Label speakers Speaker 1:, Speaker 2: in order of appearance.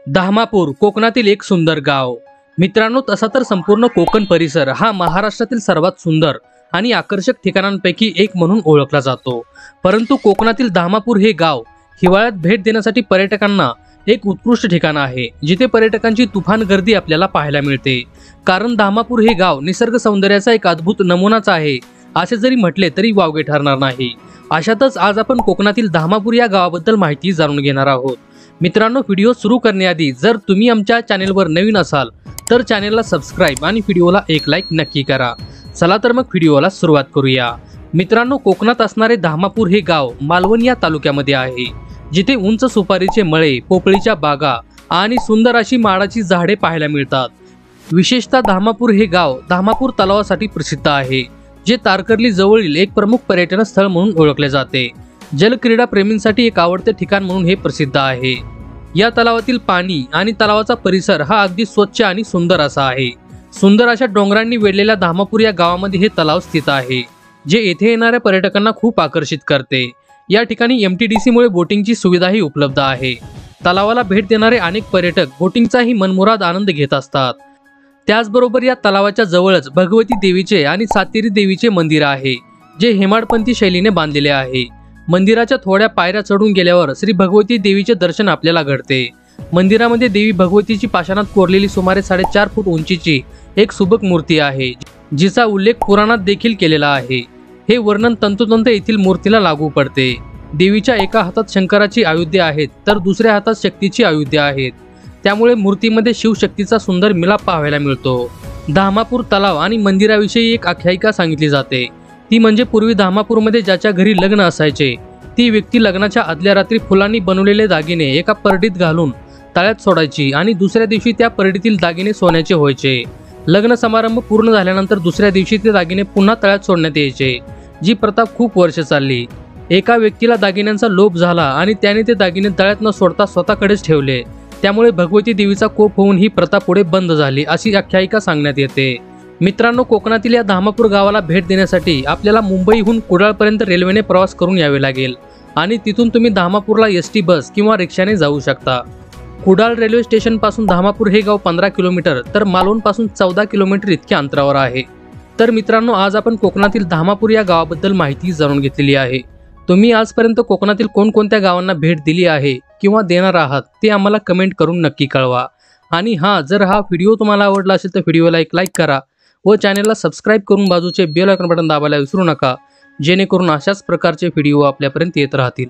Speaker 1: धामापूर कोकणातील एक सुंदर गाव। मित्रांनो, तसा तर संपूर्ण कोकण परिसर हा महाराष्ट्रातील सर्वात सुंदर आणि आकर्षक ठिकाणांपैकी एक म्हणून ओळखला जातो। परंतु कोकणातील धामापूर हे गाव हिवाळ्यात भेट देण्यासाठी पर्यटकांना एक उत्कृष्ट ठिकाण आहे, जिथे पर्यटकांची तुफान गर्दी आपल्याला पाहायला मिळते। कारण धामापूर हे गाव निसर्ग सौंदर्याचा एक अद्भुत नमुनाच आहे, असे जरी म्हटले तरी वावगे ठरणार नाही। अशातच आज आपण कोकणातील धामापूर या गावाबद्दल माहिती जाणून घेणार आहोत। मित्रांनो, व्हिडिओ सुरू करण्याआधी जर तुम्ही आमच्या चॅनेलवर नवीन असाल तर चॅनेलला सबस्क्राइब आणि व्हिडिओला एक लाईक नक्की करा। चला तर मग व्हिडिओला सुरुवात करूया। मित्रांनो, कोकणात असणारे धामापूर हे गाव मालवण या तालुक्यामध्ये आहे, जिथे उंच सुपारीचे मळे, पोपळीच्या बागा आणि सुंदर अशी माडाची झाडे पाहायला मिळतात। विशेषतः धामापूर हे गाव धामापूर तलावासाठी प्रसिद्ध आहे, जे तारकर्ली जवळील एक प्रमुख पर्यटन स्थळ म्हणून ओळखले जाते। जलक्रीडा प्रेमींसाठी एक आवडते ठिकाण म्हणून हे प्रसिद्ध आहे। या तलावातील पाणी आणि तलावाचा परिसर हा अगदी स्वच्छ आणि सुंदर असा आहे। सुंदर अशा डोंगरांनी वेढलेल्या धामापूर या गावामध्ये हे तलाव स्थित आहे, जे येथे येणाऱ्या पर्यटकांना खूप आकर्षित करते। या ठिकाणी MTDC मुळे बोटिंगची सुविधाही उपलब्ध आहे। तलावाला भेट देणारे अनेक पर्यटक बोटिंगचाही मनमुराद आनंद घेत असतात। त्याचबरोबर या तलावाच्या जवळच भगवती देवीचे आणि सातेरी देवीचे मंदिर आहे, जे हेमाडपंथी शैलीने बांधलेले आहे। मंदिराच्या थोड्या पायऱ्या चढून गेल्यावर श्री भगवती देवीचे दर्शन आपल्याला घडते। मंदिरामध्ये देवी भगवतीची पाषाणात कोरलेली सुमारे 4.5 फूट उंचीची एक सुबक मूर्ती आहे, जिचा उल्लेख पुराणात देखील केलेला आहे। हे वर्णन तंतोतंत येथील मूर्तीला लागू पडते। देवीच्या एका हातात शंकराची आयुधे आहेत, तर दुसऱ्या हातात शक्तीची आयुधे आहेत। त्यामुळे मूर्तीमध्ये शिवशक्तीचा सुंदर मिलाप पाहायला मिळतो। धामापूर तलाव आणि मंदिराविषयी एक आख्यायिका सांगितली जाते। ती म्हणजे पूर्वी धामापूरमध्ये ज्याच्या घरी लग्न असायचे, ती व्यक्ती लग्नाच्या आदल्या रात्री फुलांनी बनवलेले दागिने एका परडीत घालून तळ्यात सोडायची आणि दुसऱ्या दिवशी त्या परडीतील दागिने सोन्याचे व्हायचे। लग्न समारंभ पूर्ण झाल्यानंतर दुसऱ्या दिवशी ते दागिने पुन्हा तळ्यात सोडण्यात यायचे, जी प्रथा खूप वर्ष चालली। एका व्यक्तीला दागिन्यांचा लोभ झाला आणि त्याने ते दागिने तळ्यात न सोडता स्वतःकडेच ठेवले। त्यामुळे भगवती देवीचा कोप होऊन ही प्रथा पुढे बंद झाली, अशी आख्यायिका सांगण्यात येते। मित्रांनो, कोकणातील या धामापूर गावाला भेट देण्यासाठी आपल्याला मुंबईहून कुडाळपर्यंत रेल्वेने प्रवास करून यावे लागेल आणि तिथून तुम्ही धामापूरला ST बस किंवा रिक्षाने जाऊ शकता। कुडाळ रेल्वे स्टेशन पासून धामापूर हे गाव 15 किलोमीटर तर मालवण पासून 14 किलोमीटर इतक्या अंतरावर आहे। तर मित्रांनो, आज आपण कोकणातील धामापूर या गावाबद्दल माहिती जाणून घेतलेली आहे। तुम्ही आजपर्यंत कोकणातील कोणकोणत्या गावांना भेट दिली आहे किंवा देणार आहात ते आम्हाला कमेंट करून नक्की कळवा। आणि जर हा व्हिडिओ तुम्हाला आवडला असेल तर व्हिडिओला एक लाईक करा व चॅनेलला सबस्क्राइब करून बाजूचे बेल आयकॉन बटन दाबायला विसरू नका, जेणेकरून अशाच प्रकारचे व्हिडिओ आपल्यापर्यंत येत राहतील।